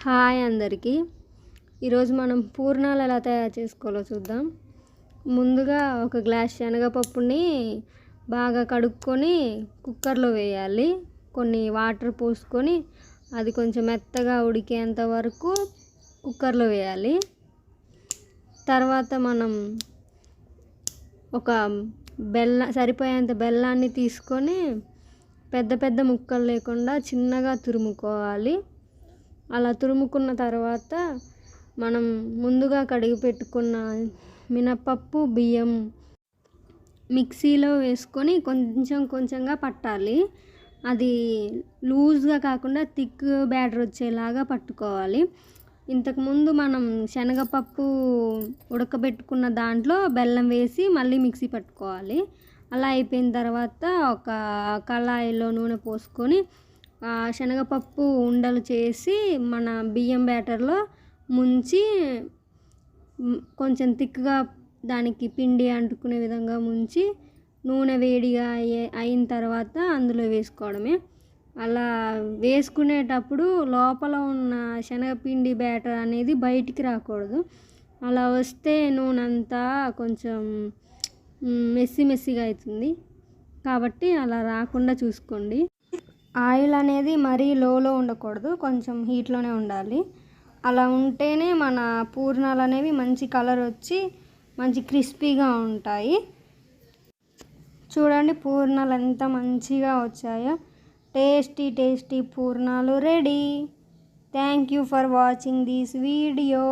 Hi అందరికీ. ఈరోజు మనం పూర్ణాలు ఎలా తయారు చేసుకోవాలో చూద్దాం. ముందుగా ఒక గ్లాస్ శనగపప్పుని బాగా కడుక్కొని కుక్కర్లో వేయాలి. కొన్ని వాటర్ పోసుకొని అది కొంచెం మెత్తగా ఉడికేంత వరకు కుక్కర్లో వేయాలి. తర్వాత మనం ఒక సరిపోయేంత బెల్లాన్ని తీసుకొని పెద్ద పెద్ద ముక్కలు లేకుండా చిన్నగా తురుముకోవాలి. అలా తురుముకున్న తర్వాత మనం ముందుగా కడిగి పెట్టుకున్న మినపప్పు, బియ్యం మిక్సీలో వేసుకొని కొంచెం కొంచెంగా పట్టాలి. అది లూజ్గా కాకుండా థిక్ బ్యాటర్ వచ్చేలాగా పట్టుకోవాలి. ఇంతకుముందు మనం శనగపప్పు ఉడకబెట్టుకున్న దాంట్లో బెల్లం వేసి మళ్ళీ మిక్సీ పట్టుకోవాలి. అలా అయిపోయిన తర్వాత ఒక కళాయిలో నూనె పోసుకొని శనగపప్పు ఉండలు చేసి మన బియ్యం బ్యాటర్లో ముంచి కొంచెం థిక్గా దానికి పిండి అంటుకునే విధంగా ముంచి నూనె వేడిగా అయిన తర్వాత అందులో వేసుకోవడమే. అలా వేసుకునేటప్పుడు లోపల ఉన్న శనగపిండి బ్యాటర్ అనేది బయటికి రాకూడదు. అలా వస్తే నూనె అంతా కొంచెం మెస్సిగా అవుతుంది. కాబట్టి అలా రాకుండా చూసుకోండి. ఆయిల్ అనేది మరీ లోలో ఉండకూడదు, కొంచెం హీట్లోనే ఉండాలి. అలా ఉంటేనే మన పూర్ణాలు అనేవి మంచి కలర్ వచ్చి మంచి క్రిస్పీగా ఉంటాయి. చూడండి పూర్ణాలు ఎంత మంచిగా వచ్చాయో. టేస్టీ పూర్ణాలు ready. Thank you for watching this video.